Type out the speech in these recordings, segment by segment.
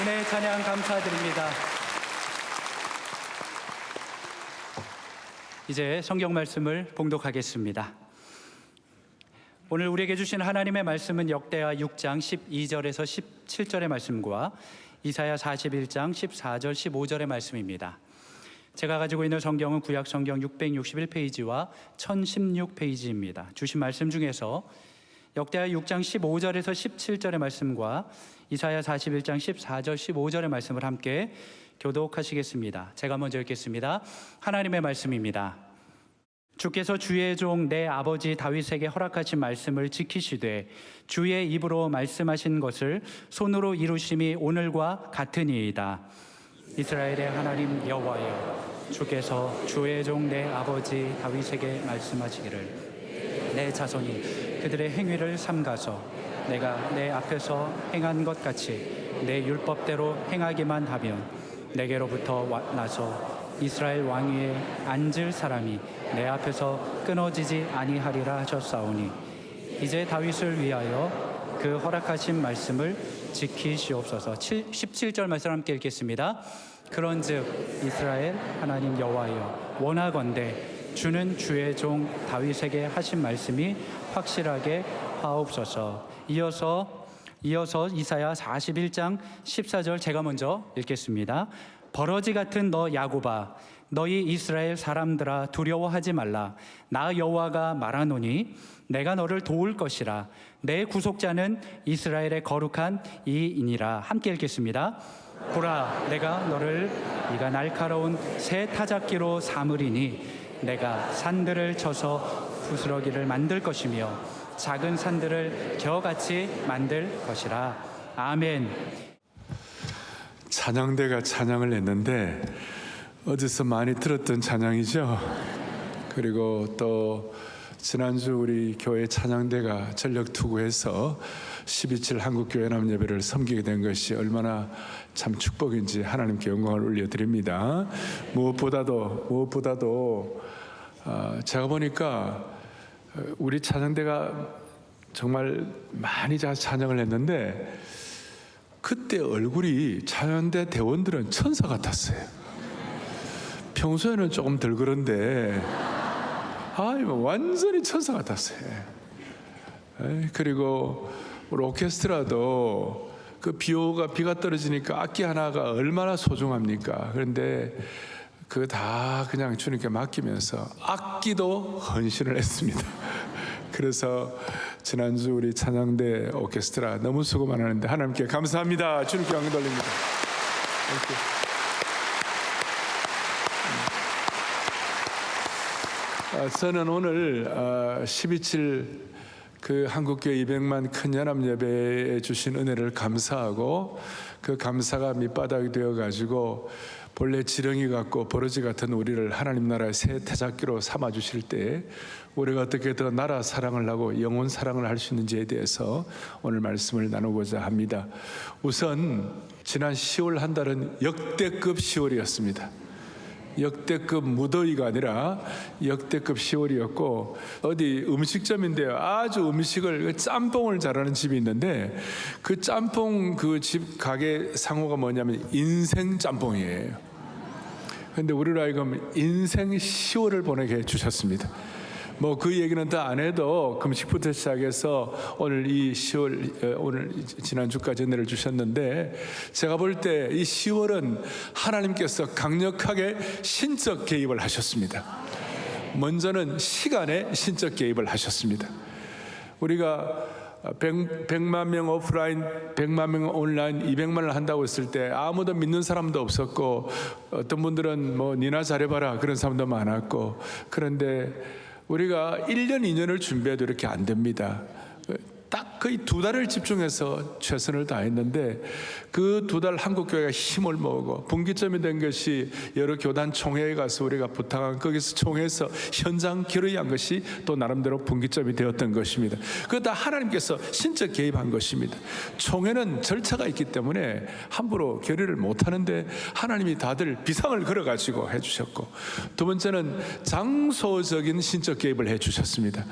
은혜의 찬양 감사드립니다. 이제 성경 말씀을 봉독하겠습니다. 오늘 우리에게 주신 하나님의 말씀은 역대하 6장 12절에서 17절의 말씀과 이사야 41장 14절 15절의 말씀입니다. 제가 가지고 있는 성경은 구약 성경 661페이지와 1016페이지입니다. 주신 말씀 중에서 역대하 6장 15절에서 17절의 말씀과 이사야 41장 14절 15절의 말씀을 함께 교독하시겠습니다. 제가 먼저 읽겠습니다. 하나님의 말씀입니다. 주께서 주의 종 내 아버지 다윗에게 허락하신 말씀을 지키시되 주의 입으로 말씀하신 것을 손으로 이루심이 오늘과 같으니이다. 이스라엘의 하나님 여호와여, 주께서 주의 종 내 아버지 다윗에게 말씀하시기를 내 자손이 그들의 행위를 삼가서 내가 내 앞에서 행한 것 같이 내 율법대로 행하기만 하면 내게로부터 나서 이스라엘 왕위에 앉을 사람이 내 앞에서 끊어지지 아니하리라 하셨사오니 이제 다윗을 위하여 그 허락하신 말씀을 지키시옵소서. 17절 말씀 함께 읽겠습니다. 그런즉 이스라엘 하나님 여호와여, 원하건대 주는 주의 종 다윗에게 하신 말씀이 확실하게 하옵소서. 이어서 이사야 41장 14절 제가 먼저 읽겠습니다. 버러지 같은 너 야곱아, 너희 이스라엘 사람들아 두려워하지 말라. 나 여호와가 말하노니 내가 너를 도울 것이라. 내 구속자는 이스라엘의 거룩한 이이니라. 함께 읽겠습니다. 보라, 내가 너를 네가 날카로운 새 타작기로 삼으리니 내가 산들을 쳐서 부스러기를 만들 것이며 작은 산들을 겨같이 만들 것이라. 아멘. 찬양대가 찬양을 했는데 어디서 많이 들었던 찬양이죠. 그리고 또 지난주 우리 교회 찬양대가 전력 투구해서 12.7 한국교회남 예배를 섬기게 된 것이 얼마나 참 축복인지 하나님께 영광을 올려드립니다. 무엇보다도 제가 보니까 우리 찬양대가 정말 많이 찬양을 했는데 그때 얼굴이 찬양대 대원들은 천사 같았어요. 평소에는 조금 덜 그런데 완전히 천사 같았어요. 그리고 우리 오케스트라도 그 비가 떨어지니까 악기 하나가 얼마나 소중합니까? 그런데 그거 다 그냥 주님께 맡기면서 악기도 헌신을 했습니다. 그래서 지난주 우리 찬양대 오케스트라 너무 수고 많았는데 하나님께 감사합니다. 주님께 영광 돌립니다. 저는 오늘 12.7 그 한국교회 200만 큰 연합 예배에 주신 은혜를 감사하고 그 감사가 밑바닥이 되어가지고 본래 지렁이 같고 버러지 같은 우리를 하나님 나라의 새 타작기로 삼아 주실 때 우리가 어떻게 더 나라 사랑을 하고 영혼 사랑을 할 수 있는지에 대해서 오늘 말씀을 나누고자 합니다. 우선 지난 10월 한 달은 역대급 10월이었습니다. 역대급 무더위가 아니라 역대급 10월이었고 어디 음식점인데요, 아주 음식을 짬뽕을 잘하는 집이 있는데 그 짬뽕 그 집 가게 상호가 뭐냐면 인생 짬뽕이에요. 그런데 우리로 하여금 인생 10월을 보내게 해주셨습니다. 뭐 그 얘기는 다 안 해도 금식부터 시작해서 오늘 이 10월 오늘 지난주까지 은혜를 주셨는데 제가 볼 때 이 10월은 하나님께서 강력하게 신적 개입을 하셨습니다. 먼저는 시간에 신적 개입을 하셨습니다. 우리가 100만 명 오프라인, 100만 명 온라인, 200만을 한다고 했을 때 아무도 믿는 사람도 없었고 어떤 분들은 뭐 니나 잘해봐라 그런 사람도 많았고, 그런데 우리가 1년, 2년을 준비해도 이렇게 안 됩니다. 딱 거의 2달을 집중해서 최선을 다했는데 그 2달 한국교회가 힘을 모으고 분기점이 된 것이 여러 교단 총회에 가서 우리가 부탁한 거기서 총회에서 현장 결의한 것이 또 나름대로 분기점이 되었던 것입니다. 그거 다 하나님께서 신적 개입한 것입니다. 총회는 절차가 있기 때문에 함부로 결의를 못하는데 하나님이 다들 비상을 걸어가지고 해주셨고, 두 번째는 장소적인 신적 개입을 해주셨습니다.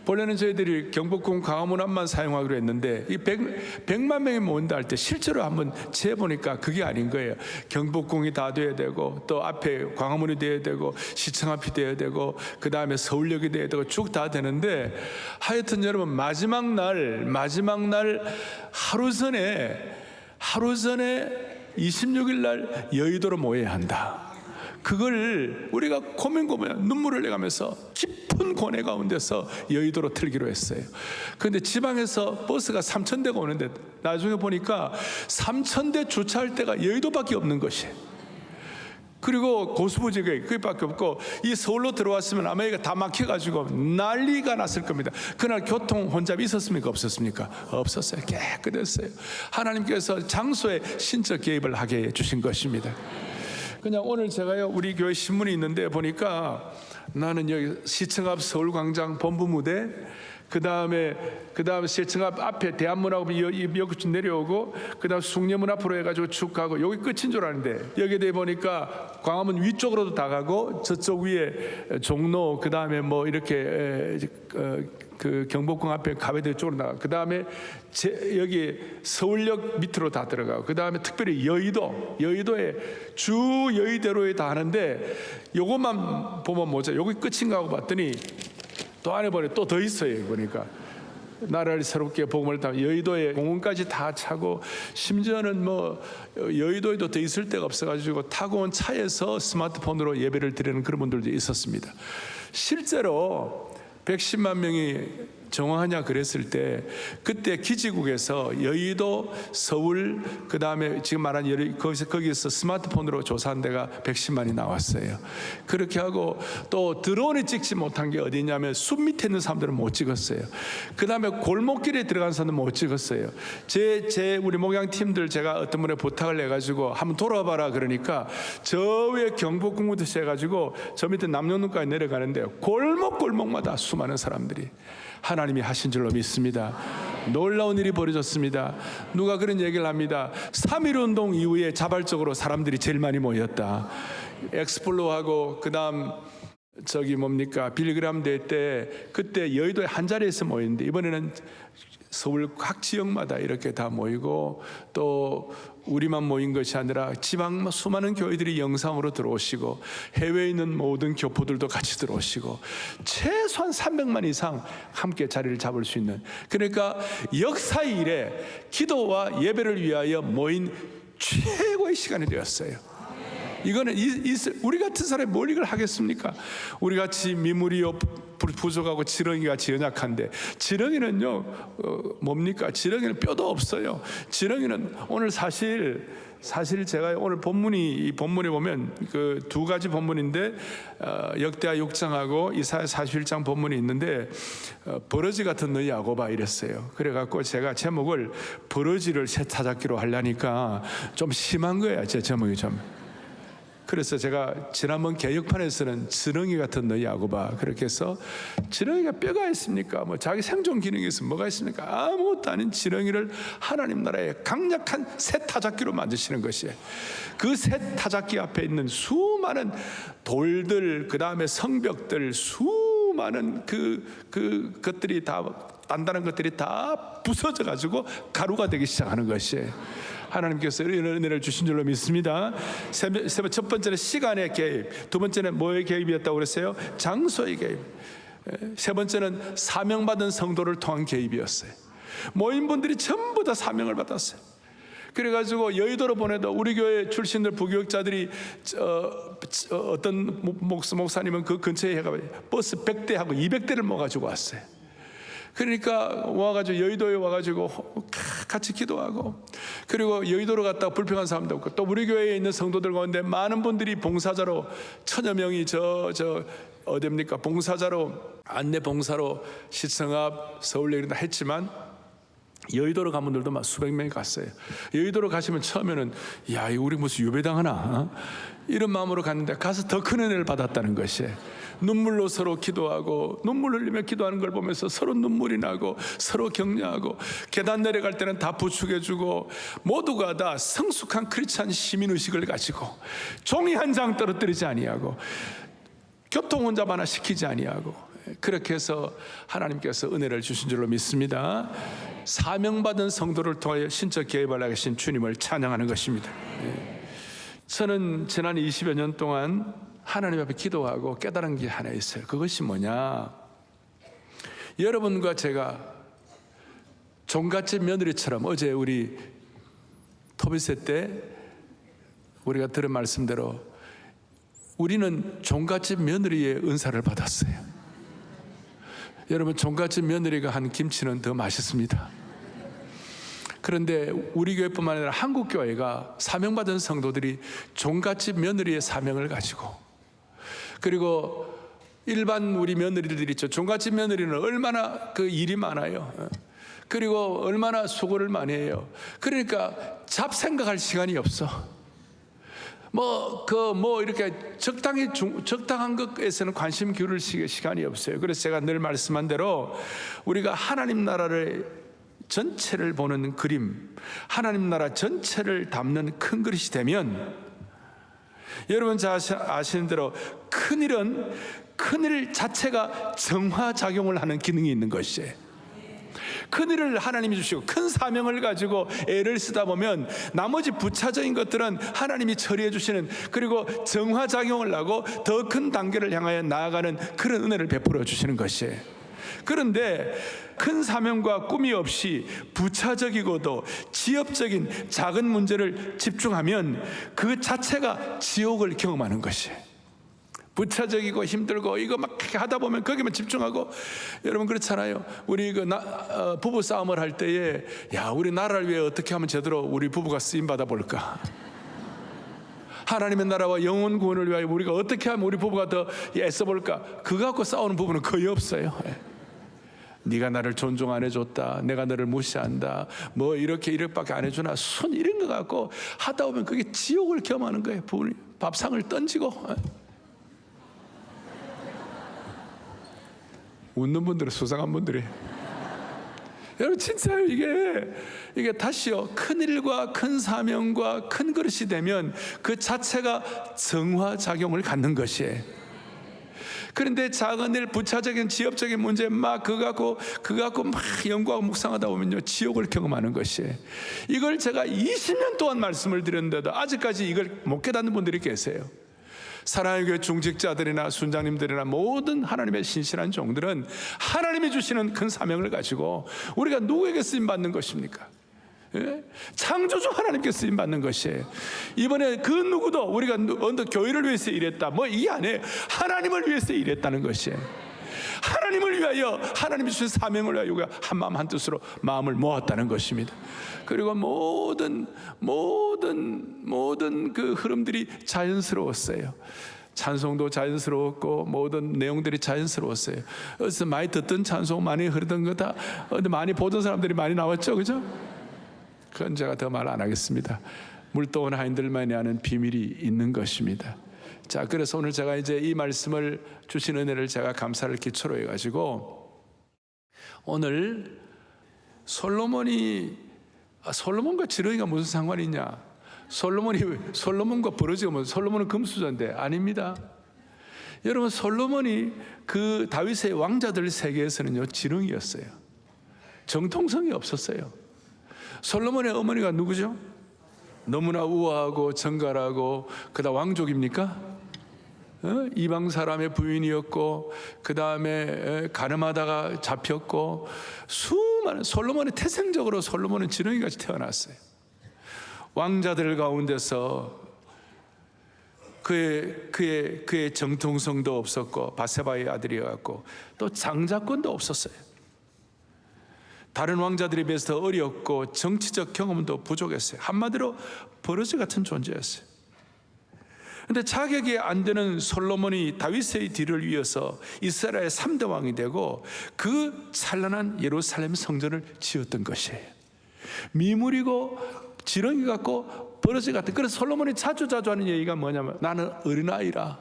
본래는 저희들이 경복궁 광화문 앞만 사용하기 구성하기로 했는데 이 100만 명이 모인다 할 때 실제로 한번 재보니까 그게 아닌 거예요. 경복궁이 다 돼야 되고 또 앞에 광화문이 돼야 되고 시청 앞이 돼야 되고 그 다음에 서울역이 돼야 되고 쭉 다 되는데 하여튼 여러분 마지막 날 하루 전에 26일 날 여의도로 모여야 한다. 그걸 우리가 고민고민 눈물을 흘려가면서 깊은 고뇌 가운데서 여의도로 틀기로 했어요. 그런데 지방에서 버스가 3,000대가 오는데 나중에 보니까 3,000대 주차할 데가 여의도밖에 없는 것이에요. 그리고 고수부지가 그밖에 없고 이 서울로 들어왔으면 아마 여기가 다 막혀가지고 난리가 났을 겁니다. 그날 교통 혼잡이 있었습니까? 없었습니까? 없었어요. 깨끗했어요. 하나님께서 장소에 신적 개입을 하게 해주신 것입니다. 그냥 오늘 제가요 우리 교회 신문이 있는데 보니까 나는 여기 시청 앞 서울광장 본부 무대 그 다음에 시청 앞에 대한문하고 여기 내려오고 그 다음 숭례문 앞으로 해가지고 쭉 가고 여기 끝인 줄 아는데 여기에 대해 보니까 광화문 위쪽으로도 다 가고 저쪽 위에 종로 그 다음에 뭐 이렇게 그 경복궁 앞에 가베대 쪽으로 나가 그 다음에 여기 서울역 밑으로 다 들어가고 그 다음에 특별히 여의도에 주 여의대로에 다 하는데 요것만 보면 뭐죠? 여기 끝인가 하고 봤더니 또 안에 보니 또 더 있어요. 보니까 나라를 새롭게 복음을 다 여의도에 공원까지 다 차고 심지어는 뭐 여의도에도 더 있을 데가 없어가지고 타고 온 차에서 스마트폰으로 예배를 드리는 그런 분들도 있었습니다. 실제로 110만 명이 정화하냐 그랬을 때 그때 기지국에서 여의도, 서울 그 다음에 지금 말한 거기서 스마트폰으로 조사한 데가 110만이 나왔어요. 그렇게 하고 또 드론이 찍지 못한 게 어디냐면 숲 밑에 있는 사람들은 못 찍었어요. 그 다음에 골목길에 들어간 사람은 못 찍었어요. 우리 목양팀들 제가 어떤 분에 부탁을 해가지고 한번 돌아봐라 그러니까 저 위에 경복궁부터 시작해가지고 저 밑에 남영동까지 내려가는데 골목골목마다 수많은 사람들이 하나님이 하신 줄로 믿습니다. 놀라운 일이 벌어졌습니다. 누가 그런 얘기를 합니다. 3.1운동 이후에 자발적으로 사람들이 제일 많이 모였다. 엑스플로하고 그 다음 빌그램 대회 때 그때 여의도에 한 자리에서 모였는데 이번에는 서울 각 지역마다 이렇게 다 모이고 또 우리만 모인 것이 아니라 지방 수많은 교회들이 영상으로 들어오시고 해외에 있는 모든 교포들도 같이 들어오시고 최소한 300만 이상 함께 자리를 잡을 수 있는 그러니까 역사 이래 기도와 예배를 위하여 모인 최고의 시간이 되었어요. 이거는 우리 같은 사람이 뭘 이걸 하겠습니까? 우리 같이 미물이 부족하고 지렁이 같이 연약한데 지렁이는요 뭡니까? 지렁이는 뼈도 없어요. 지렁이는 오늘 사실 제가 오늘 이 본문에 보면 그 두 가지 본문인데 역대하 6장하고 이사야 41장 본문이 있는데 버러지 같은 너희 야곱아 이랬어요. 그래갖고 제가 제목을 버러지를 새 타잡기로 하려니까 좀 심한 거야 제 제목이 좀. 그래서 제가 지난번 개혁판에서는 지렁이 같은 너희 야곱아 그렇게 해서 지렁이가 뼈가 있습니까? 뭐 자기 생존 기능이 있으면 뭐가 있습니까? 아무것도 아닌 지렁이를 하나님 나라의 강력한 새 타작기로 만드시는 것이에요. 그 새 타작기 앞에 있는 수많은 돌들 그 다음에 성벽들 수많은 그 것들이 다 단단한 것들이 다 부서져 가지고 가루가 되기 시작하는 것이에요. 하나님께서 이런 은혜를 주신 줄로 믿습니다. 첫 번째는 시간의 개입, 두 번째는 뭐의 개입이었다고 그랬어요? 장소의 개입. 세 번째는 사명받은 성도를 통한 개입이었어요. 모인 분들이 전부 다 사명을 받았어요. 그래가지고 여의도로 보내도 우리 교회 출신들 부교육자들이 어떤 목사님은 그 근처에 해가지고 버스 100대하고 200대를 모아가지고 왔어요. 그러니까 와가지고 여의도에 와가지고 같이 기도하고 그리고 여의도로 갔다가 불평한 사람도 없고 또 우리 교회에 있는 성도들 가운데 많은 분들이 봉사자로 1000여 명이 어디입니까 봉사자로 안내 봉사로 시청 앞 서울역 다 했지만 여의도로 간 분들도 막 수백 명이 갔어요. 여의도로 가시면 처음에는 야 이거 우리 무슨 유배당하나 이런 마음으로 갔는데 가서 더 큰 은혜를 받았다는 것이에요. 눈물로 서로 기도하고 눈물 흘리며 기도하는 걸 보면서 서로 눈물이 나고 서로 격려하고 계단 내려갈 때는 다 부축해주고 모두가 다 성숙한 크리스찬 시민의식을 가지고 종이 한 장 떨어뜨리지 아니하고 교통 혼잡 하나 시키지 아니하고 그렇게 해서 하나님께서 은혜를 주신 줄로 믿습니다. 사명받은 성도를 통하여 신적 개입을 하신 주님을 찬양하는 것입니다. 저는 지난 20여 년 동안 하나님 앞에 기도하고 깨달은 게 하나 있어요. 그것이 뭐냐? 여러분과 제가 종갓집 며느리처럼, 어제 우리 토비세 때 우리가 들은 말씀대로 우리는 종갓집 며느리의 은사를 받았어요. 여러분, 종갓집 며느리가 한 김치는 더 맛있습니다. 그런데 우리 교회뿐만 아니라 한국 교회가 사명받은 성도들이 종갓집 며느리의 사명을 가지고, 그리고 일반 우리 며느리들 있죠. 종갓집 며느리는 얼마나 그 일이 많아요. 그리고 얼마나 수고를 많이 해요. 그러니까 잡생각할 시간이 없어. 이렇게 적당한 것에서는 관심 기울일 시간이 없어요. 그래서 제가 늘 말씀한 대로 우리가 하나님 나라를 전체를 보는 그림, 하나님 나라 전체를 담는 큰 그릇이 되면, 여러분 잘 아시는 대로 큰일 자체가 정화작용을 하는 기능이 있는 것이에요. 큰일을 하나님이 주시고 큰 사명을 가지고 애를 쓰다 보면 나머지 부차적인 것들은 하나님이 처리해 주시는, 그리고 정화작용을 하고 더 큰 단계를 향하여 나아가는 그런 은혜를 베풀어 주시는 것이에요. 그런데 큰 사명과 꿈이 없이 부차적이고도 지엽적인 작은 문제를 집중하면 그 자체가 지옥을 경험하는 것이에요. 부차적이고 힘들고 이거 막 하다 보면 거기만 집중하고, 여러분 그렇잖아요. 우리 부부 싸움을 할 때에, 우리 나라를 위해 어떻게 하면 제대로 우리 부부가 쓰임 받아 볼까? 하나님의 나라와 영혼 구원을 위하여 우리가 어떻게 하면 우리 부부가 더 애써 볼까? 그거 갖고 싸우는 부부는 거의 없어요. 네가 나를 존중 안 해줬다, 내가 너를 무시한다, 이렇게밖에 안 해주나, 이런 거 갖고 하다 보면 그게 지옥을 경험하는 거예요. 밥상을 던지고. 웃는 분들은 수상한 분들이. 여러분 진짜요. 이게 다시요, 큰 일과 큰 사명과 큰 그릇이 되면 그 자체가 정화작용을 갖는 것이에요. 그런데 작은 일, 부차적인 지엽적인 문제 그거 갖고 막 연구하고 묵상하다 보면요, 지옥을 경험하는 것이에요. 이걸 제가 20년 동안 말씀을 드렸는데도 아직까지 이걸 못 깨닫는 분들이 계세요. 사랑의 교회 중직자들이나 순장님들이나 모든 하나님의 신실한 종들은 하나님이 주시는 큰 사명을 가지고 우리가 누구에게 쓰임받는 것입니까? 창조주 하나님께 쓰임받는 것이에요. 이번에 그 누구도 우리가 교회를 위해서 일했다 이게 아니에요. 하나님을 위해서 일했다는 것이에요. 하나님을 위하여, 하나님이 주신 사명을 위하여 우리가 한마음 한뜻으로 마음을 모았다는 것입니다. 그리고 모든 그 흐름들이 자연스러웠어요. 찬송도 자연스러웠고 모든 내용들이 자연스러웠어요. 어디서 많이 듣던 찬송, 많이 흐르던 거다, 많이 보던 사람들이 많이 나왔죠, 그죠? 그건 제가 더 말 안 하겠습니다. 물동은 하인들만이 아는 비밀이 있는 것입니다. 자, 그래서 오늘 제가 이제 이 말씀을 주신 은혜를 제가 감사를 기초로 해가지고, 오늘 솔로몬과 지렁이가 무슨 상관이 있냐? 솔로몬과 버러지가 무슨, 솔로몬은 금수저인데 아닙니다. 여러분, 솔로몬이 그 다윗의 왕자들 세계에서는요, 지렁이였어요. 정통성이 없었어요. 솔로몬의 어머니가 누구죠? 너무나 우아하고 정갈하고, 그다음 왕족입니까? 이방 사람의 부인이었고, 그 다음에 가늠하다가 잡혔고, 수많은, 솔로몬의 태생적으로 솔로몬은 지렁이같이 태어났어요. 왕자들 가운데서 그의 정통성도 없었고, 바세바의 아들이었고, 또 장자권도 없었어요. 다른 왕자들에 비해서 더 어렸고 정치적 경험도 부족했어요. 한마디로 버러지 같은 존재였어요. 그런데 자격이 안 되는 솔로몬이 다윗의 뒤를 이어서 이스라엘의 3대 왕이 되고 그 찬란한 예루살렘 성전을 지었던 것이에요. 미물이고 지렁이 같고 버러지 같은. 그래서 솔로몬이 자주 하는 얘기가 뭐냐면, 나는 어린아이라,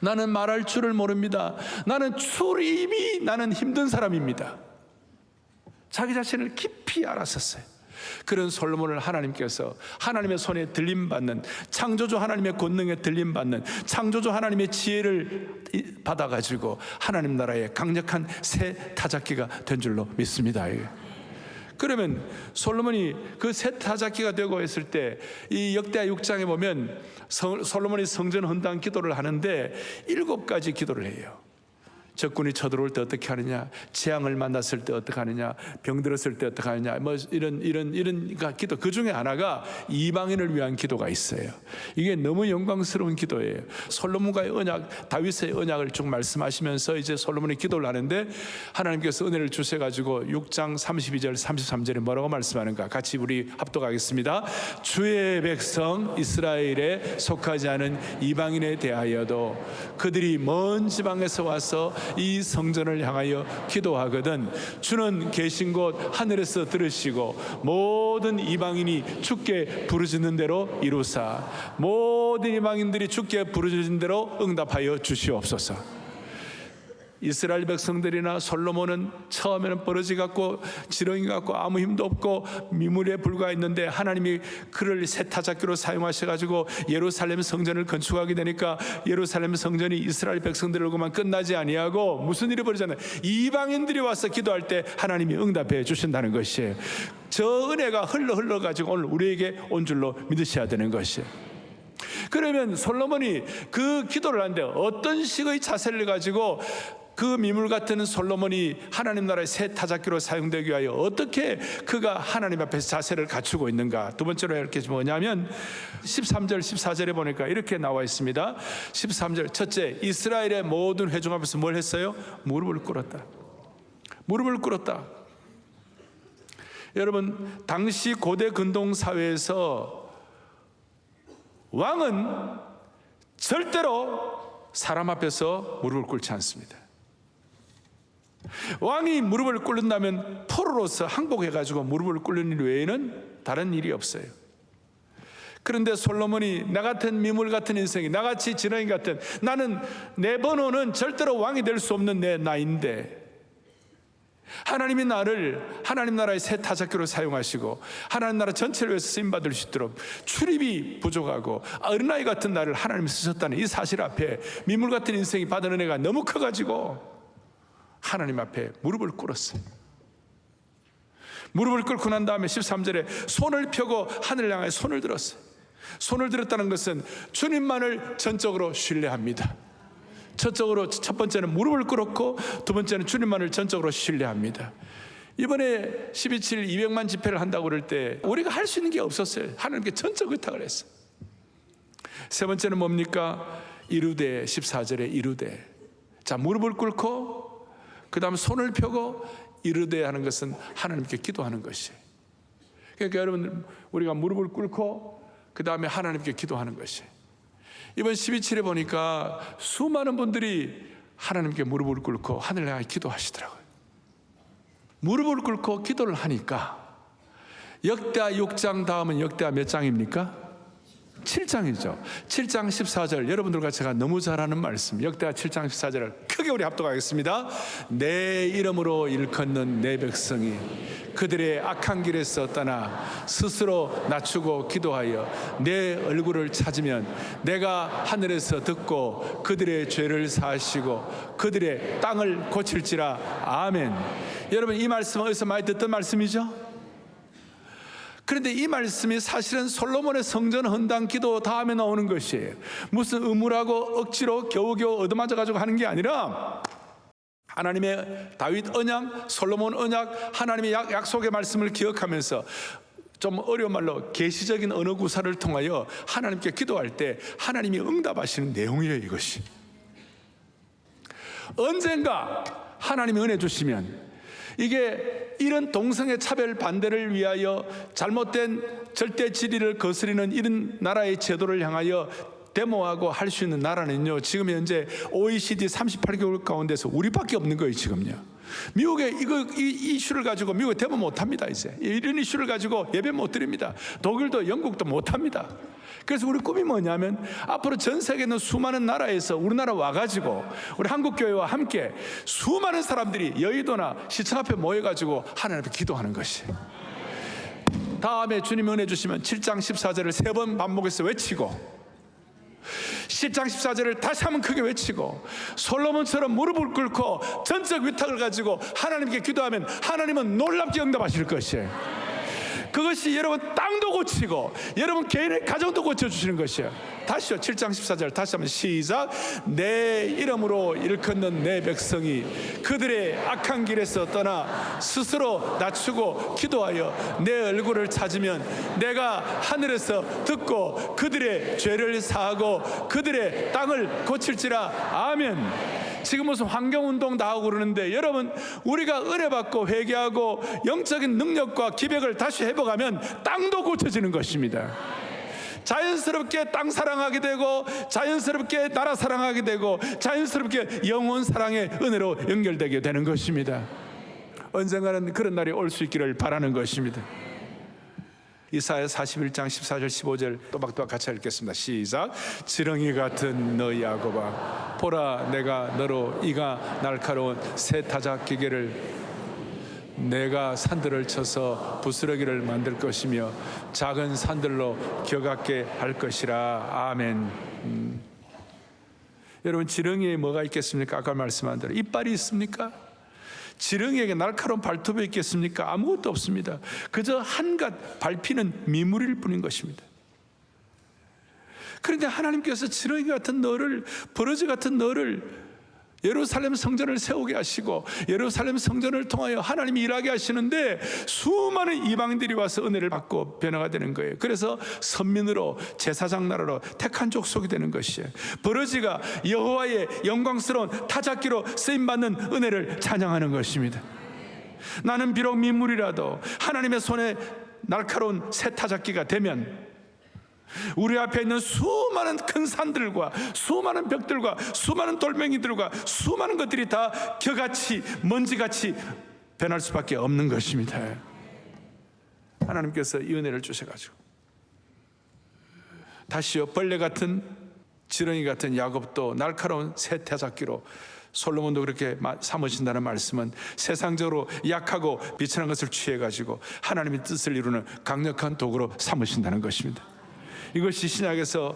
나는 말할 줄을 모릅니다, 나는 나는 힘든 사람입니다. 자기 자신을 깊이 알았었어요. 그런 솔로몬을 하나님께서 하나님의 손에 들림받는, 창조주 하나님의 권능에 들림받는, 창조주 하나님의 지혜를 받아가지고 하나님 나라의 강력한 새 타작기가 된 줄로 믿습니다. 그러면 솔로몬이 그 새 타작기가 되고 있을 때 이 역대하 6장에 보면 솔로몬이 성전 헌당 기도를 하는데 7가지 기도를 해요. 적군이 쳐들어올 때 어떻게 하느냐, 재앙을 만났을 때 어떻게 하느냐, 병들었을 때 어떻게 하느냐, 뭐 이런 기도. 그 중에 하나가 이방인을 위한 기도가 있어요. 이게 너무 영광스러운 기도예요. 솔로몬과의 언약, 다윗의 언약을 쭉 말씀하시면서 이제 솔로몬이 기도를 하는데 하나님께서 은혜를 주셔가지고 6장 32절 33절에 뭐라고 말씀하는가, 같이 우리 합독하겠습니다. 주의 백성 이스라엘에 속하지 않은 이방인에 대하여도 그들이 먼 지방에서 와서 이 성전을 향하여 기도하거든 주는 계신 곳 하늘에서 들으시고 모든 이방인이 주께 부르짖는 대로 이루사 모든 이방인들이 주께 부르짖는 대로 응답하여 주시옵소서. 이스라엘 백성들이나 솔로몬은 처음에는 버러지 같고 지렁이 같고 아무 힘도 없고 미물에 불과했는데 하나님이 그를 새 타작기로 사용하셔가지고 예루살렘 성전을 건축하게 되니까 예루살렘 성전이 이스라엘 백성들로만 끝나지 아니하고 무슨 일이 벌어졌나요? 이방인들이 와서 기도할 때 하나님이 응답해 주신다는 것이에요. 저 은혜가 흘러가지고 오늘 우리에게 온 줄로 믿으셔야 되는 것이에요. 그러면 솔로몬이 그 기도를 하는데 어떤 식의 자세를 가지고 그 미물 같은 솔로몬이 하나님 나라의 새 타작기로 사용되기 위하여 어떻게 그가 하나님 앞에서 자세를 갖추고 있는가. 두 번째로 이렇게 뭐냐면 13절 14절에 보니까 이렇게 나와 있습니다. 13절 첫째, 이스라엘의 모든 회중 앞에서 뭘 했어요? 무릎을 꿇었다. 무릎을 꿇었다. 여러분, 당시 고대 근동 사회에서 왕은 절대로 사람 앞에서 무릎을 꿇지 않습니다. 왕이 무릎을 꿇는다면 포로로서 항복해가지고 무릎을 꿇는 일 외에는 다른 일이 없어요. 그런데 솔로몬이 나 같은 미물 같은 인생이, 나같이 지렁이 같은, 나는 내 번호는 절대로 왕이 될 수 없는 내 나이인데 하나님이 나를 하나님 나라의 새 타작기로 사용하시고 하나님 나라 전체를 위해서 쓰임받을 수 있도록 출입이 부족하고 어린아이 같은 나를 하나님이 쓰셨다는 이 사실 앞에 미물 같은 인생이 받은 은혜가 너무 커가지고 하나님 앞에 무릎을 꿇었어요. 무릎을 꿇고 난 다음에 13절에 손을 펴고 하늘을 향해 손을 들었어요. 손을 들었다는 것은 주님만을 전적으로 신뢰합니다. 첫 번째는 무릎을 꿇었고 두 번째는 주님만을 전적으로 신뢰합니다. 이번에 12.7 200만 집회를 한다고 그럴 때 우리가 할 수 있는 게 없었어요. 하나님께 전적 의탁을 했어요. 세 번째는 뭡니까? 이루되, 14절에 이루되. 자, 무릎을 꿇고 그 다음 손을 펴고 이르되 하는 것은 하나님께 기도하는 것이에요. 그러니까 여러분, 우리가 무릎을 꿇고 그 다음에 하나님께 기도하는 것이에요. 이번 12.7에 보니까 수많은 분들이 하나님께 무릎을 꿇고 하늘을 향해 기도하시더라고요. 무릎을 꿇고 기도를 하니까 역대하 6장 다음은 역대하 몇 장입니까? 7장이죠. 7장 14절, 여러분들과 제가 너무 잘 아는 말씀, 역대하 7장 14절을 크게 우리 합독하겠습니다. 내 이름으로 일컫는 내 백성이 그들의 악한 길에서 떠나 스스로 낮추고 기도하여 내 얼굴을 찾으면 내가 하늘에서 듣고 그들의 죄를 사하시고 그들의 땅을 고칠지라. 아멘. 여러분, 이 말씀은 어디서 많이 듣던 말씀이죠? 그런데 이 말씀이 사실은 솔로몬의 성전 헌당 기도 다음에 나오는 것이에요. 무슨 의무라고 억지로 겨우겨우 얻어맞아가지고 하는 게 아니라 하나님의 다윗 언약, 솔로몬 언약, 하나님의 약속의 말씀을 기억하면서 좀 어려운 말로 계시적인 언어 구사를 통하여 하나님께 기도할 때 하나님이 응답하시는 내용이에요. 이것이 언젠가 하나님이 은혜 주시면 이게 이런 동성애 차별 반대를 위하여 잘못된 절대 진리를 거스리는 이런 나라의 제도를 향하여 데모하고 할 수 있는 나라는요, 지금 현재 OECD 38개국 가운데서 우리밖에 없는 거예요. 지금요. 미국에 이 이슈를 가지고 미국에 데모 못합니다. 이제 이런 이슈를 가지고 예배 못 드립니다. 독일도 영국도 못합니다. 그래서 우리 꿈이 뭐냐면 앞으로 전 세계에 있는 수많은 나라에서 우리나라 와가지고 우리 한국교회와 함께 수많은 사람들이 여의도나 시청 앞에 모여가지고 하나님 앞에 기도하는 것이. 다음에 주님 은혜 주시면 7장 14절을 3번 반복해서 외치고 10장 14절을 다시 한번 크게 외치고 솔로몬처럼 무릎을 꿇고 전적 위탁을 가지고 하나님께 기도하면 하나님은 놀랍게 응답하실 것이에요. 그것이 여러분 땅도 고치고 여러분 개인의 가정도 고쳐주시는 것이에요. 다시요. 7장 14절 다시 한번 시작. 내 이름으로 일컫는 내 백성이 그들의 악한 길에서 떠나 스스로 낮추고 기도하여 내 얼굴을 찾으면 내가 하늘에서 듣고 그들의 죄를 사하고 그들의 땅을 고칠지라. 아멘. 지금 무슨 환경운동 다 하고 그러는데 여러분, 우리가 은혜 받고 회개하고 영적인 능력과 기백을 다시 회복하면 땅도 고쳐지는 것입니다. 자연스럽게 땅 사랑하게 되고 자연스럽게 나라 사랑하게 되고 자연스럽게 영혼 사랑의 은혜로 연결되게 되는 것입니다. 언젠가는 그런 날이 올 수 있기를 바라는 것입니다. 이사야 41장 14절 15절 또박또박 같이 읽겠습니다. 시작. 지렁이 같은 너 야곱아, 보라 내가 너로 이가 날카로운 새 타작 기계를 내가 산들을 쳐서 부스러기를 만들 것이며 작은 산들로 격하게 할 것이라. 아멘. 여러분, 지렁이에 뭐가 있겠습니까? 아까 말씀한 대로 이빨이 있습니까? 지렁이에게 날카로운 발톱이 있겠습니까? 아무것도 없습니다. 그저 한갓 밟히는 미물일 뿐인 것입니다. 그런데 하나님께서 지렁이 같은 너를, 버러지 같은 너를 예루살렘 성전을 세우게 하시고 예루살렘 성전을 통하여 하나님이 일하게 하시는데 수많은 이방인들이 와서 은혜를 받고 변화가 되는 거예요. 그래서 선민으로 제사장 나라로 택한 족속이 되는 것이에요. 버러지가 여호와의 영광스러운 타작기로 쓰임받는 은혜를 찬양하는 것입니다. 나는 비록 민물이라도 하나님의 손에 날카로운 새 타작기가 되면 우리 앞에 있는 수많은 큰 산들과 수많은 벽들과 수많은 돌멩이들과 수많은 것들이 다 겨같이 먼지같이 변할 수밖에 없는 것입니다. 하나님께서 이 은혜를 주셔가지고 다시요. 벌레 같은 지렁이 같은 야곱도 날카로운 새 타작기로, 솔로몬도 그렇게 삼으신다는 말씀은 세상적으로 약하고 비천한 것을 취해가지고 하나님의 뜻을 이루는 강력한 도구로 삼으신다는 것입니다. 이것이 신약에서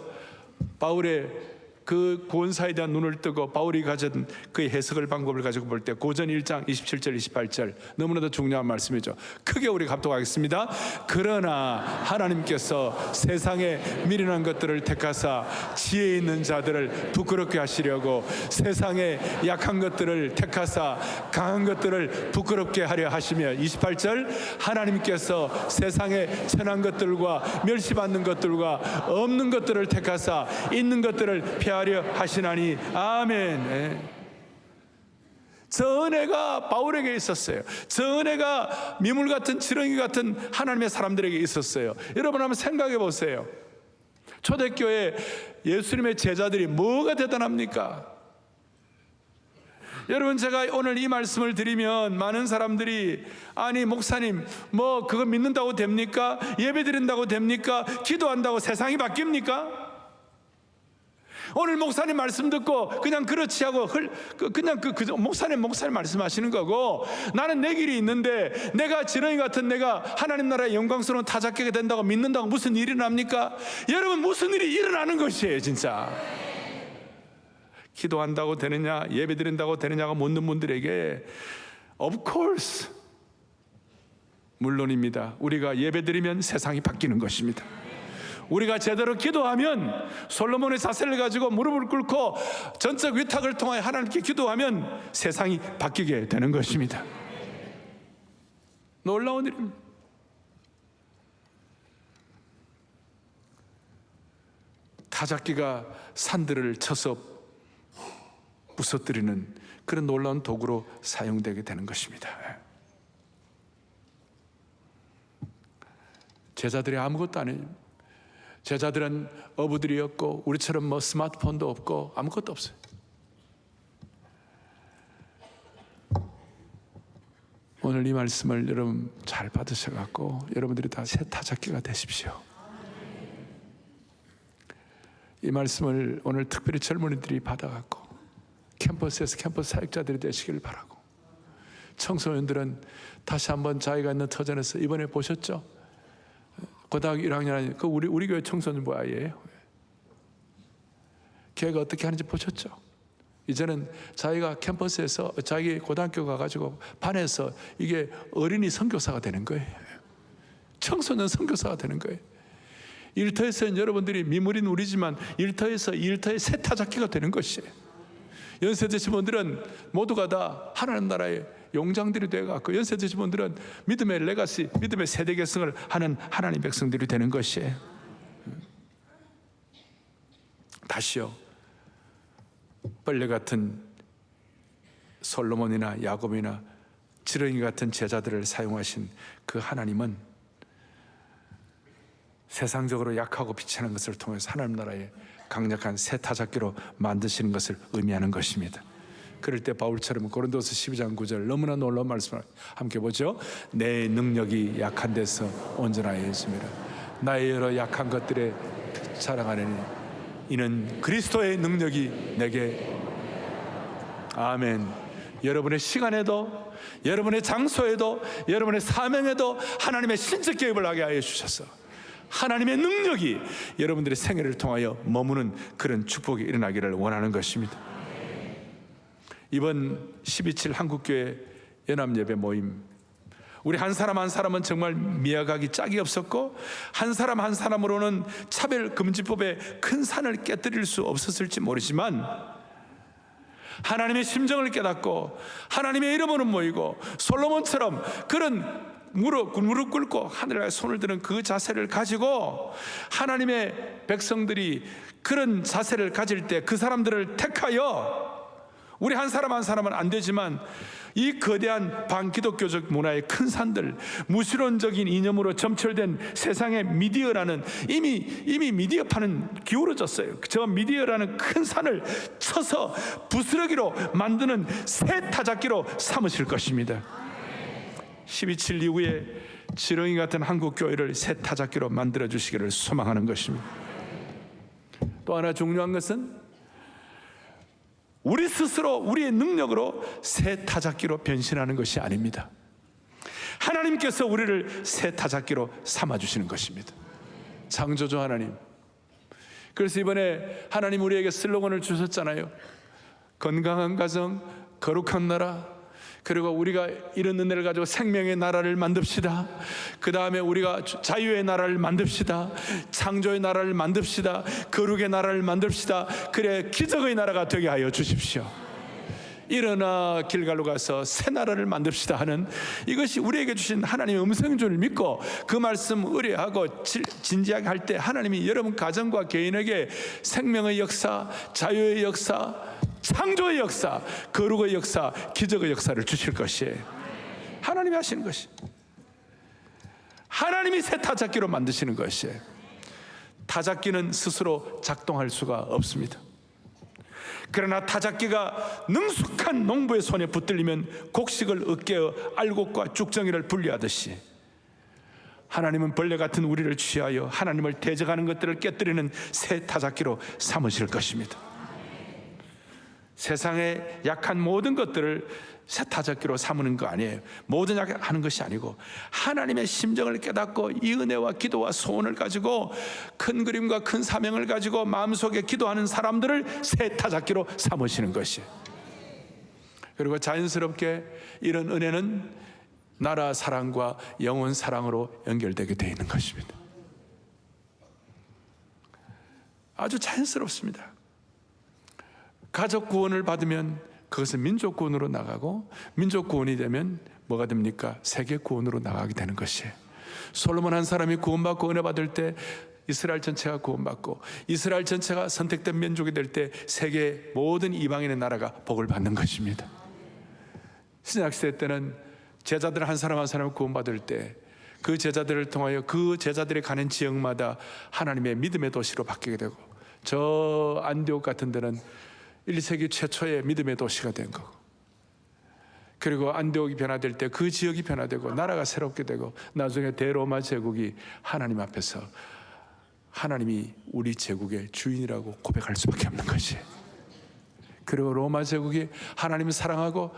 바울의 그 구원사에 대한 눈을 뜨고 바울이 가진 그의 해석을 방법을 가지고 볼 때 고전 1장 27절 28절 너무나도 중요한 말씀이죠. 크게 우리 합독하겠습니다. 그러나 하나님께서 세상에 미련한 것들을 택하사 지혜 있는 자들을 부끄럽게 하시려고 세상에 약한 것들을 택하사 강한 것들을 부끄럽게 하려 하시며 28절 하나님께서 세상에 천한 것들과 멸시받는 것들과 없는 것들을 택하사 있는 것들을 피하려 하시나니. 아멘. 저 은혜가 바울에게 있었어요. 저 은혜가 미물 같은 지렁이 같은 하나님의 사람들에게 있었어요. 여러분 한번 생각해 보세요. 초대교회 예수님의 제자들이 뭐가 대단합니까? 여러분, 제가 오늘 이 말씀을 드리면 많은 사람들이 아니 목사님 뭐 그거 믿는다고 됩니까? 예배 드린다고 됩니까? 기도한다고 세상이 바뀝니까? 오늘 목사님 말씀 듣고 그냥 그렇지 하고 그냥 목사님 말씀하시는 거고, 나는 내 길이 있는데 내가 지렁이 같은 내가 하나님 나라의 영광스러운 타작기가 된다고 믿는다고 무슨 일이 일어납니까? 여러분, 무슨 일이 일어나는 것이에요. 진짜 기도한다고 되느냐, 예배 드린다고 되느냐가 묻는 분들에게 of course 물론입니다. 우리가 예배 드리면 세상이 바뀌는 것입니다. 우리가 제대로 기도하면, 솔로몬의 자세를 가지고 무릎을 꿇고 전적 위탁을 통하여 하나님께 기도하면 세상이 바뀌게 되는 것입니다. 놀라운 일입니다. 타작기가 산들을 쳐서 부서뜨리는 그런 놀라운 도구로 사용되게 되는 것입니다. 제자들이 아무것도 아니에요. 제자들은 어부들이었고 우리처럼 뭐 스마트폰도 없고 아무것도 없어요. 오늘 이 말씀을 여러분 잘 받으셔갖고 여러분들이 다 새 타작기가 되십시오. 이 말씀을 오늘 특별히 젊은이들이 받아갖고 캠퍼스에서 캠퍼스 사역자들이 되시길 바라고, 청소년들은 다시 한번 자기가 있는 터전에서 이번에 보셨죠? 고등학교 1학년 그 우리 교회 청소년부 아이예요. 걔가 어떻게 하는지 보셨죠? 이제는 자기가 캠퍼스에서 자기 고등학교 가가지고 반에서 이게 어린이 선교사가 되는 거예요. 청소년 선교사가 되는 거예요. 일터에서는 여러분들이 미물인 우리지만 일터에서 일터의 세타잡기가 되는 것이에요. 연세대 직원들은 모두가 다 하나님 나라의 용장들이 되어갖고 연세대 직원들은 믿음의 레가시, 믿음의 세대 계승을 하는 하나님 백성들이 되는 것이에요. 다시요, 벌레 같은 솔로몬이나 야곱이나 지렁이 같은 제자들을 사용하신 그 하나님은 세상적으로 약하고 비천한 것을 통해서 하나님 나라의 강력한 세타잡기로 만드시는 것을 의미하는 것입니다. 그럴 때 바울처럼 고린도서 12장 9절 너무나 놀라운 말씀을 함께 보죠. 내 능력이 약한 데서 온전하여 있습니다. 나의 여러 약한 것들에 자랑하느니 이는 그리스도의 능력이 내게. 아멘. 여러분의 시간에도, 여러분의 장소에도, 여러분의 사명에도 하나님의 신적 개입을 하게 하여 주셔서 하나님의 능력이 여러분들의 생애를 통하여 머무는 그런 축복이 일어나기를 원하는 것입니다. 이번 12.7 한국교회 연합예배 모임, 우리 한 사람 한 사람은 정말 미약하기 짝이 없었고 한 사람 한 사람으로는 차별금지법의 큰 산을 깨뜨릴 수 없었을지 모르지만 하나님의 심정을 깨닫고 하나님의 이름으로 모이고 솔로몬처럼 그런 무릎 꿇고 하늘에 손을 드는 그 자세를 가지고 하나님의 백성들이 그런 자세를 가질 때 그 사람들을 택하여, 우리 한 사람 한 사람은 안 되지만 이 거대한 반기독교적 문화의 큰 산들, 무신론적인 이념으로 점철된 세상의 미디어라는 이미 미디어파는 기울어졌어요. 저 미디어라는 큰 산을 쳐서 부스러기로 만드는 새 타작기로 삼으실 것입니다. 12.7 이후에 지렁이 같은 한국교회를 새 타작기로 만들어 주시기를 소망하는 것입니다. 또 하나 중요한 것은 우리 스스로 우리의 능력으로 새 타작기로 변신하는 것이 아닙니다. 하나님께서 우리를 새 타작기로 삼아주시는 것입니다. 창조주 하나님. 그래서 이번에 하나님 우리에게 슬로건을 주셨잖아요. 건강한 가정, 거룩한 나라, 그리고 우리가 이런 은혜를 가지고 생명의 나라를 만듭시다. 그 다음에 우리가 자유의 나라를 만듭시다. 창조의 나라를 만듭시다. 거룩의 나라를 만듭시다. 그래 기적의 나라가 되게 하여 주십시오. 일어나 길갈로 가서 새 나라를 만듭시다 하는 이것이 우리에게 주신 하나님의 음성인 줄 믿고 그 말씀 의뢰하고 진지하게 할 때 하나님이 여러분 가정과 개인에게 생명의 역사, 자유의 역사, 창조의 역사, 거룩의 역사, 기적의 역사를 주실 것이에요. 하나님이 하시는 것이, 하나님이 새 타작기로 만드시는 것이에요. 타작기는 스스로 작동할 수가 없습니다. 그러나 타작기가 능숙한 농부의 손에 붙들리면 곡식을 으깨어 알곡과 쭉정이를 분리하듯이 하나님은 벌레 같은 우리를 취하여 하나님을 대적하는 것들을 깨뜨리는 새 타작기로 삼으실 것입니다. 세상의 약한 모든 것들을 새 타작기로 삼는 거 아니에요. 모든 약하는 것이 아니고 하나님의 심정을 깨닫고 이 은혜와 기도와 소원을 가지고 큰 그림과 큰 사명을 가지고 마음속에 기도하는 사람들을 새 타작기로 삼으시는 것이에요. 그리고 자연스럽게 이런 은혜는 나라 사랑과 영혼 사랑으로 연결되게 되어 있는 것입니다. 아주 자연스럽습니다. 가족 구원을 받으면 그것은 민족 구원으로 나가고 민족 구원이 되면 뭐가 됩니까? 세계 구원으로 나가게 되는 것이에요. 솔로몬 한 사람이 구원받고 은혜 받을 때 이스라엘 전체가 구원받고 이스라엘 전체가 선택된 민족이 될 때 세계 모든 이방인의 나라가 복을 받는 것입니다. 신약시대 때는 제자들 한 사람 한 사람을 구원받을 때 그 제자들을 통하여 그 제자들이 가는 지역마다 하나님의 믿음의 도시로 바뀌게 되고 저 안디옥 같은 데는 1세기 최초의 믿음의 도시가 된 거고, 그리고 안디옥이 변화될 때 그 지역이 변화되고 나라가 새롭게 되고 나중에 대로마 제국이 하나님 앞에서 하나님이 우리 제국의 주인이라고 고백할 수밖에 없는 것이에요. 그리고 로마 제국이 하나님을 사랑하고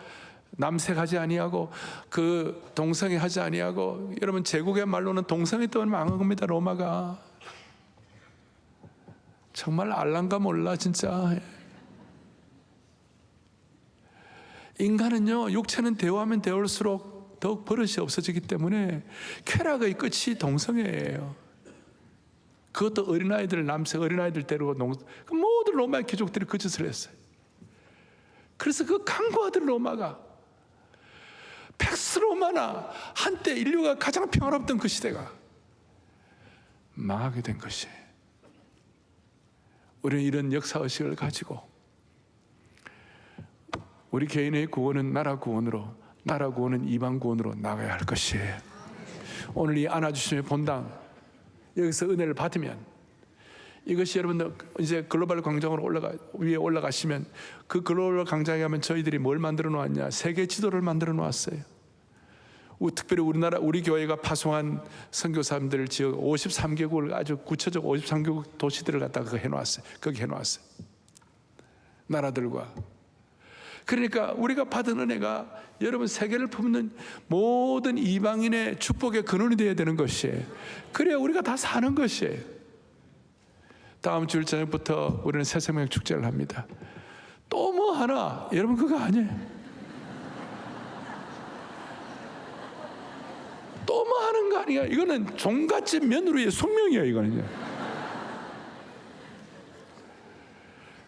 남색하지 아니하고 그 동성애 하지 아니하고, 여러분 제국의 말로는 동성애 때문에 망한 겁니다. 로마가 정말 알란가 몰라 진짜. 인간은요, 육체는 대화하면 대화할수록 더욱 버릇이 없어지기 때문에 쾌락의 끝이 동성애예요. 그것도 어린아이들, 남색 어린아이들 데리고 모든 로마의 귀족들이 그 짓을 했어요. 그래서 그 강고아들 로마가, 팩스 로마나 한때 인류가 가장 평화롭던 그 시대가 망하게 된 것이, 우리는 이런 역사의식을 가지고 우리 개인의 구원은 나라 구원으로, 나라 구원은 이방 구원으로 나가야 할 것이에요. 오늘 이 안아주심의 본당, 여기서 은혜를 받으면 이것이, 여러분들 이제 글로벌 광장으로 위에 올라가시면 그 글로벌 광장에 가면 저희들이 뭘 만들어 놓았냐, 세계 지도를 만들어 놓았어요. 특별히 우리 교회가 파송한 선교사님들 지역 53개국을 아주 구체적 53개국 도시들을 갖다가 해놓았어요. 거기 해놓았어요. 나라들과. 그러니까 우리가 받은 은혜가 여러분 세계를 품는 모든 이방인의 축복의 근원이 되어야 되는 것이에요. 그래야 우리가 다 사는 것이에요. 다음 주일 저녁부터 우리는 새생명 축제를 합니다. 또 뭐 하나, 여러분 그거 아니에요. 또 뭐 하는 거 아니야. 이거는 종갓집 며느리의 숙명이에요. 이거는요.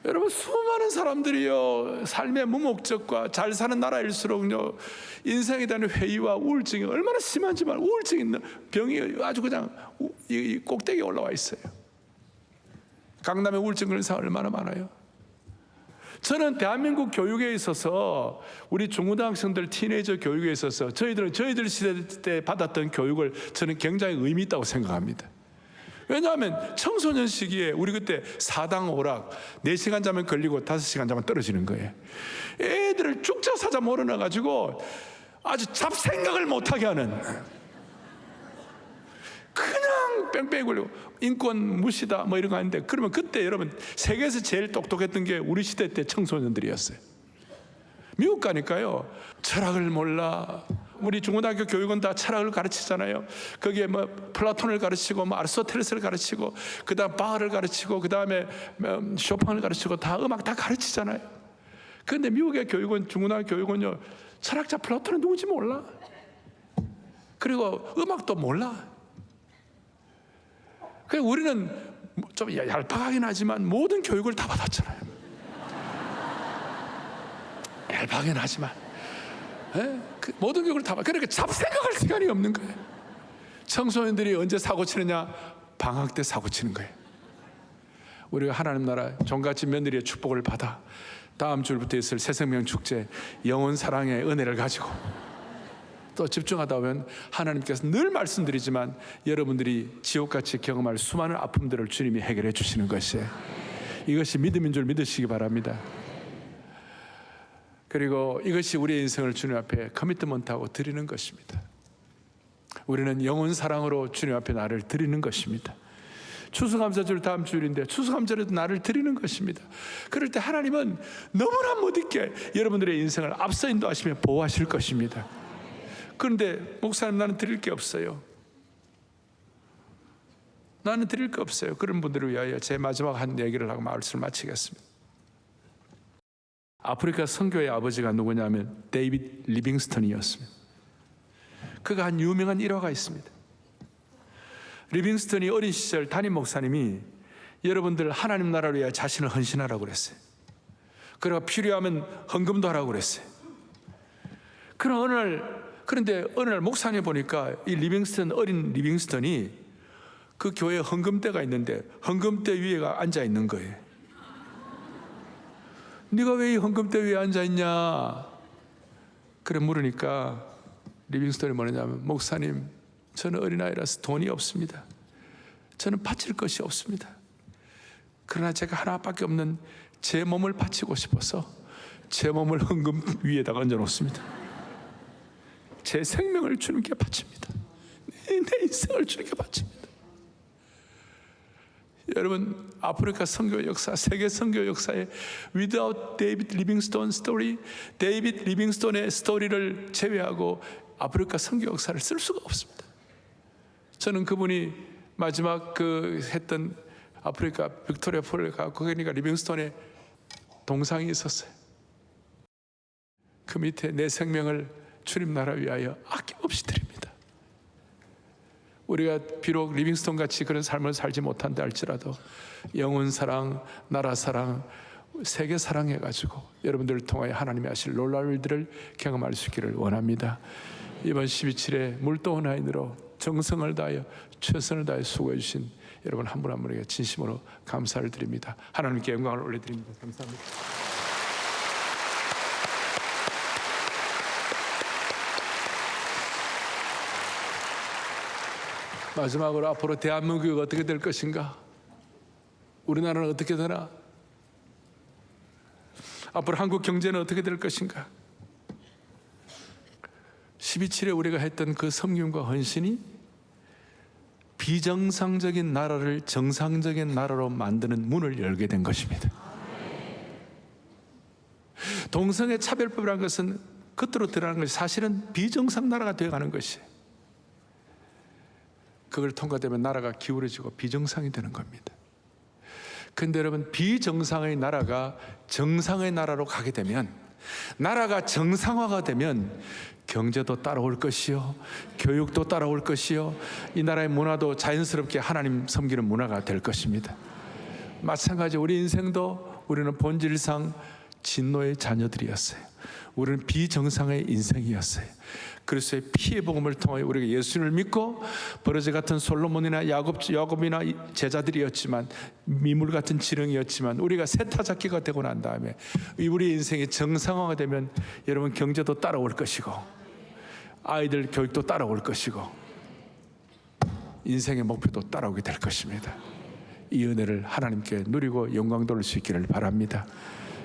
여러분, 수많은 사람들이요, 삶의 무목적과 잘 사는 나라일수록요, 인생에 대한 회의와 우울증이 얼마나 심한지만, 우울증 있는 병이 아주 그냥 이 꼭대기에 올라와 있어요. 강남에 우울증 걸린 사람 얼마나 많아요. 저는 대한민국 교육에 있어서, 우리 중고등학생들 티네이저 교육에 있어서 저희들 시대 때 받았던 교육을 저는 굉장히 의미 있다고 생각합니다. 왜냐하면 청소년 시기에 우리 그때 사당 오락 4시간 자면 걸리고 5시간 자면 떨어지는 거예요. 애들을 쭉자 사자 몰아넣어가지고 아주 잡생각을 못하게 하는, 그냥 뺑뺑이 걸리고 인권 무시다 뭐 이런 거 하는데, 그러면 그때 여러분 세계에서 제일 똑똑했던 게 우리 시대 때 청소년들이었어요. 미국 가니까요, 철학을 몰라. 우리 중고등학교 교육은 다 철학을 가르치잖아요. 거기에 뭐 플라톤을 가르치고 뭐 아리스토텔레스를 가르치고, 그다음 바흐를 가르치고, 그다음에 쇼팽을 가르치고, 다 음악 다 가르치잖아요. 그런데 미국의 교육은, 중고등학교 교육은요, 철학자 플라톤은 누군지 몰라. 그리고 음악도 몰라. 그래서 우리는 좀 얄팍하긴 하지만 모든 교육을 다 받았잖아요. 얄팍하긴 하지만 그 모든 교육을 다 받. 그러니까 잡생각할 시간이 없는 거예요. 청소년들이 언제 사고 치느냐? 방학 때 사고 치는 거예요. 우리가 하나님 나라 종갓집 며느리의 축복을 받아 다음 주부터 있을 새생명 축제, 영원 사랑의 은혜를 가지고 또 집중하다 보면 하나님께서 늘 말씀드리지만 여러분들이 지옥같이 경험할 수많은 아픔들을 주님이 해결해 주시는 것이에요. 이것이 믿음인 줄 믿으시기 바랍니다. 그리고 이것이 우리의 인생을 주님 앞에 커미트먼트하고 드리는 것입니다. 우리는 영원 사랑으로 주님 앞에 나를 드리는 것입니다. 추수감사절 다음 주일인데 추수감사절에도 나를 드리는 것입니다. 그럴 때 하나님은 너무나 못 잊게 여러분들의 인생을 앞서 인도하시며 보호하실 것입니다. 그런데 목사님, 나는 드릴 게 없어요. 나는 드릴 게 없어요. 그런 분들을 위하여 제 마지막 한 얘기를 하고 말씀을 마치겠습니다. 아프리카 선교의 아버지가 누구냐면 데이빗 리빙스턴이었습니다. 그가 한 유명한 일화가 있습니다. 리빙스턴이 어린 시절 담임 목사님이 여러분들 하나님 나라를 위해 자신을 헌신하라고 그랬어요. 그리고 필요하면 헌금도 하라고 그랬어요. 그런데 어느 날 목사님 보니까 이 어린 리빙스턴이 그 교회 헌금대가 있는데 헌금대 위에가 앉아 있는 거예요. 네가 왜 이 헌금대 위에 앉아 있냐? 그래 물으니까 리빙스턴이 뭐냐면, 목사님, 저는 어린아이라서 돈이 없습니다. 저는 바칠 것이 없습니다. 그러나 제가 하나밖에 없는 제 몸을 바치고 싶어서 제 몸을 헌금 위에다가 얹어 놓습니다. 제 생명을 주님께 바칩니다. 내 인생을 주님께 바칩니다. 여러분, 아프리카 선교 역사, 세계 선교 역사에 without 데이비드 리빙스톤 스토리, 데이비드 리빙스톤의 스토리를 제외하고 아프리카 선교 역사를 쓸 수가 없습니다. 저는 그분이 마지막 했던 아프리카 빅토리아 폴 가고 거기니까 리빙스톤의 동상이 있었어요. 그 밑에 내 생명을 주님 나라 위하여 아낌없이 드립니다. 우리가 비록 리빙스톤 같이 그런 삶을 살지 못한다 할지라도 영혼 사랑, 나라 사랑, 세계 사랑해가지고 여러분들을 통하여 하나님이 하실 놀라운 일들을 경험할 수 있기를 원합니다. 이번 12.7에 물도원 하인으로 정성을 다하여 최선을 다해 수고해 주신 여러분 한 분 한 분에게 진심으로 감사를 드립니다. 하나님께 영광을 올려드립니다. 감사합니다. 마지막으로 앞으로 대한민국이 어떻게 될 것인가? 우리나라는 어떻게 되나? 앞으로 한국 경제는 어떻게 될 것인가? 12.7에 우리가 했던 그 섬김과 헌신이 비정상적인 나라를 정상적인 나라로 만드는 문을 열게 된 것입니다. 동성애 차별법이라는 것은 겉으로 드러나는 것이 사실은 비정상 나라가 되어가는 것이에요. 그걸 통과되면 나라가 기울어지고 비정상이 되는 겁니다. 그런데 여러분, 비정상의 나라가 정상의 나라로 가게 되면, 나라가 정상화가 되면 경제도 따라올 것이요, 교육도 따라올 것이요, 이 나라의 문화도 자연스럽게 하나님 섬기는 문화가 될 것입니다. 마찬가지 우리 인생도 우리는 본질상 진노의 자녀들이었어요. 우리는 비정상의 인생이었어요. 그리스도의 피의 복음을 통하여 우리가 예수님을 믿고 버러지 같은 솔로몬이나 야곱이나 제자들이었지만, 미물 같은 지렁이였지만 우리가 세타잡기가 되고 난 다음에 우리 인생이 정상화가 되면 여러분, 경제도 따라올 것이고 아이들 교육도 따라올 것이고 인생의 목표도 따라오게 될 것입니다. 이 은혜를 하나님께 누리고 영광 돌릴 수 있기를 바랍니다.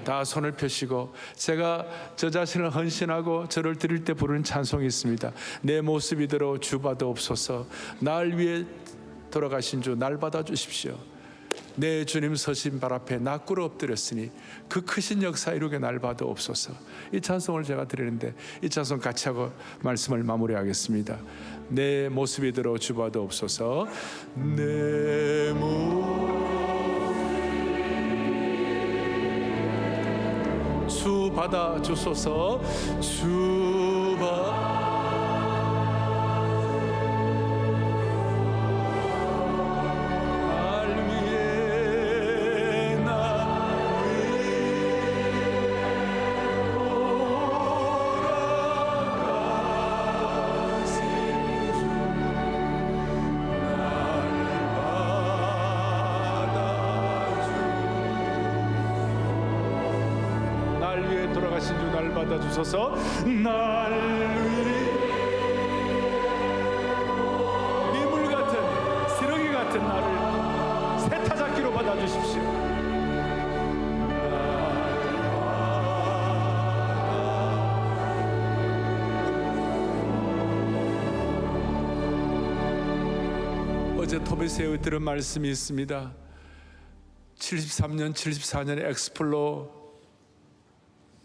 다 손을 펴시고, 제가 저 자신을 헌신하고 저를 드릴 때 부르는 찬송이 있습니다. 내 모습 이대로 주 받아옵소서. 날 위해 돌아가신 주 날 받아주십시오. 내 주님 서신 발 앞에 나 꿇어 엎드렸으니 그 크신 역사 이루게 날 받아옵소서. 이 찬송을 제가 드리는데 이 찬송 같이 하고 말씀을 마무리하겠습니다. 내 모습 이대로 주 받아옵소서. 내 주 받아 주소서. 주 돌아가신 주 날 받아주소서. 날 위해 미물 같은 쓰레기 같은 나를 세타잡기로 받아주십시오. 어제 토비스에 들은 말씀이 있습니다. 73년, 74년에 엑스플로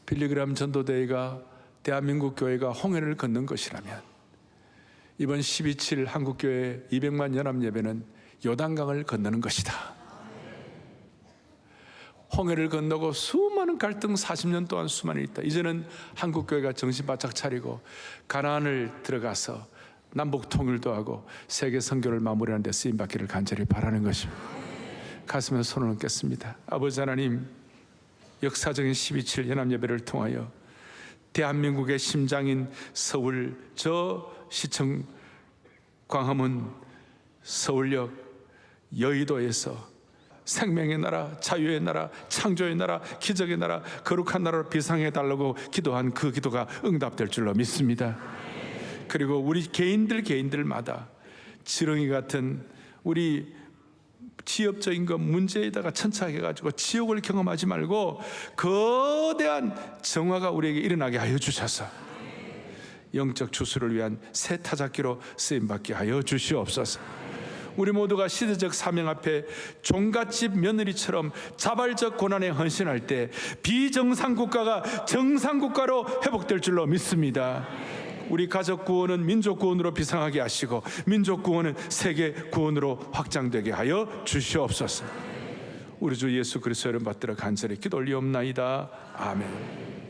빌리그람 전도대회가 대한민국 교회가 홍해를 걷는 것이라면, 이번 12.7 한국교회 200만 연합예배는 요단강을 건너는 것이다. 홍해를 건너고 수많은 갈등 40년 동안 수많이 있다. 이제는 한국교회가 정신 바짝 차리고 가나안을 들어가서 남북 통일도 하고 세계 선교를 마무리하는 데 쓰임받기를 간절히 바라는 것입니다. 가슴에 손을 얹겠습니다. 아버지 하나님, 역사적인 12.7 연합예배를 통하여 대한민국의 심장인 서울, 저 시청 광화문, 서울역, 여의도에서 생명의 나라, 자유의 나라, 창조의 나라, 기적의 나라, 거룩한 나라로 비상해달라고 기도한 그 기도가 응답될 줄로 믿습니다. 그리고 우리 개인들마다 지렁이 같은 우리 지역적인 것 문제에다가 천착해가지고 지옥을 경험하지 말고 거대한 정화가 우리에게 일어나게 하여 주셔서 영적 추수를 위한 새 타작기로 쓰임받게 하여 주시옵소서. 우리 모두가 시대적 사명 앞에 종갓집 며느리처럼 자발적 고난에 헌신할 때 비정상 국가가 정상 국가로 회복될 줄로 믿습니다. 우리 가족 구원은 민족 구원으로 비상하게 하시고 민족 구원은 세계 구원으로 확장되게 하여 주시옵소서. 우리 주 예수 그리스도 이름 받들어 간절히 기도 올리옵나이다. 아멘.